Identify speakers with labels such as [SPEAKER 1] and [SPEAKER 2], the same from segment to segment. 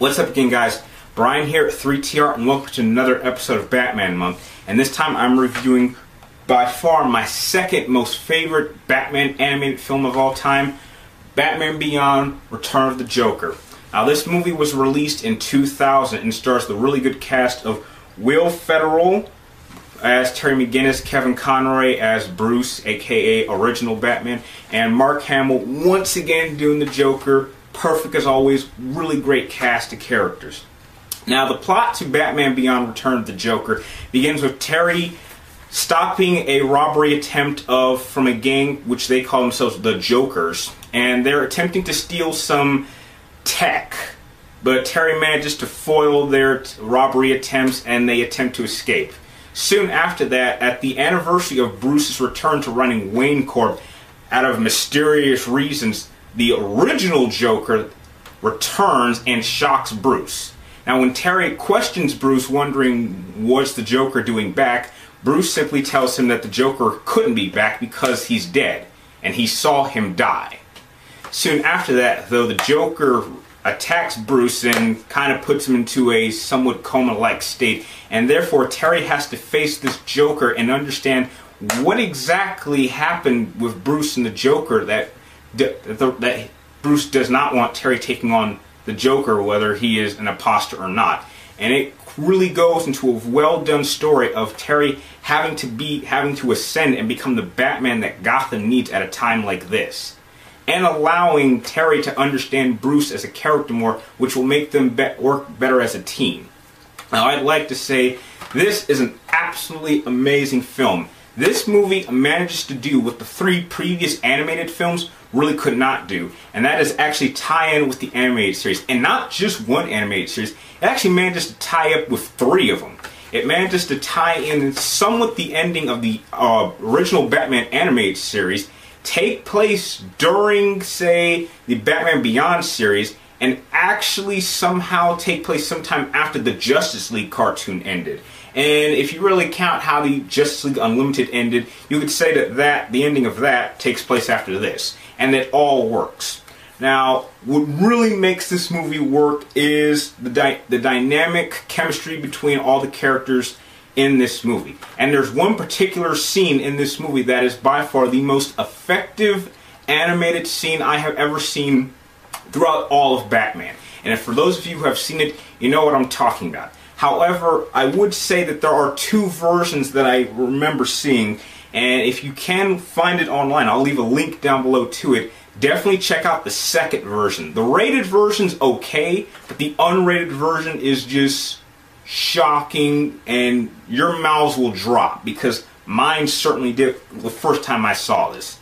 [SPEAKER 1] What's up again, guys? Brian here at 3TR, and welcome to another episode of Batman Month. And this time I'm reviewing by far my second most favorite Batman animated film of all time, Batman Beyond: Return of the Joker. Now, this movie was released in 2000 and stars the really good cast of Will Ferrell as Terry McGinnis, Kevin Conroy as Bruce, aka original Batman, and Mark Hamill once again doing the Joker. Perfect as always, really great cast of characters. Now, the plot to Batman Beyond: Return of the Joker begins with Terry stopping a robbery attempt from a gang which they call themselves the Jokers, and they're attempting to steal some tech. But Terry manages to foil their robbery attempts and they attempt to escape. Soon after that, at the anniversary of Bruce's return to running Wayne Corp, out of mysterious reasons, the original Joker returns and shocks Bruce. Now, when Terry questions Bruce, wondering what's the Joker doing back, Bruce simply tells him that the Joker couldn't be back because he's dead, and he saw him die. Soon after that, though, the Joker attacks Bruce and kind of puts him into a somewhat coma-like state, and therefore Terry has to face this Joker and understand what exactly happened with Bruce and the Joker that Bruce does not want Terry taking on the Joker, whether he is an imposter or not. And it really goes into a well-done story of Terry having to ascend and become the Batman that Gotham needs at a time like this, and allowing Terry to understand Bruce as a character more, which will make them work better as a team. Now, I'd like to say this is an absolutely amazing film. This movie manages to do what the three previous animated films really could not do, and that is actually tie in with the animated series. And not just one animated series, it actually manages to tie up with three of them. It manages to tie in somewhat the ending of the original Batman animated series, take place during, say, the Batman Beyond series, and actually somehow take place sometime after the Justice League cartoon ended. And if you really count how the Justice League Unlimited ended, you could say that the ending of that takes place after this, and it all works. Now, what really makes this movie work is the dynamic chemistry between all the characters in this movie. And there's one particular scene in this movie that is by far the most effective animated scene I have ever seen throughout all of Batman. And for those of you who have seen it, you know what I'm talking about. However, I would say that there are two versions that I remember seeing, and if you can find it online, I'll leave a link down below to it. Definitely check out the second version. The rated version's okay, but the unrated version is just shocking, and your mouths will drop, because mine certainly did the first time I saw this.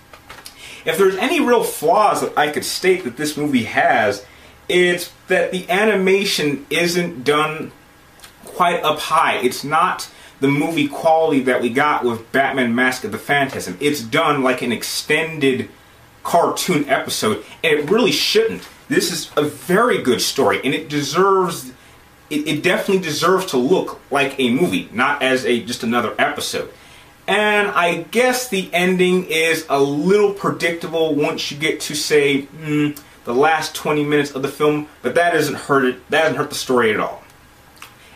[SPEAKER 1] If there's any real flaws that I could state that this movie has, it's that the animation isn't done quite up high. It's not the movie quality that we got with Batman Mask of the Phantasm. It's done like an extended cartoon episode, and it really shouldn't. This is a very good story, and it deserves, it definitely deserves to look like a movie, not as just another episode. And I guess the ending is a little predictable once you get to, say, the last 20 minutes of the film, but that doesn't hurt the story at all.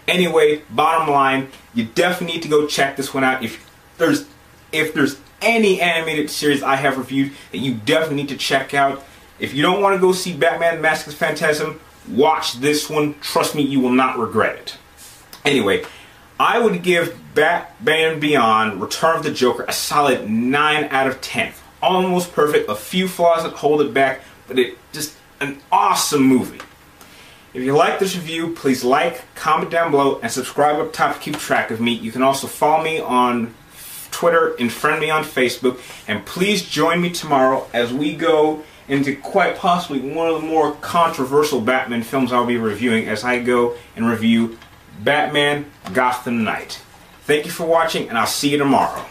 [SPEAKER 1] Anyway, bottom line, you definitely need to go check this one out. If there's any animated series I have reviewed that you definitely need to check out, if you don't want to go see Batman Mask of the Phantasm, watch this one. Trust me, you will not regret it. Anyway, I would give Batman Beyond: Return of the Joker a solid 9 out of 10. Almost perfect, a few flaws that hold it back, but it's just an awesome movie. If you like this review, please like, comment down below, and subscribe up top to keep track of me. You can also follow me on Twitter and friend me on Facebook. And please join me tomorrow as we go into quite possibly one of the more controversial Batman films I'll be reviewing, as I go and review Batman: Gotham Knight. Thank you for watching, and I'll see you tomorrow.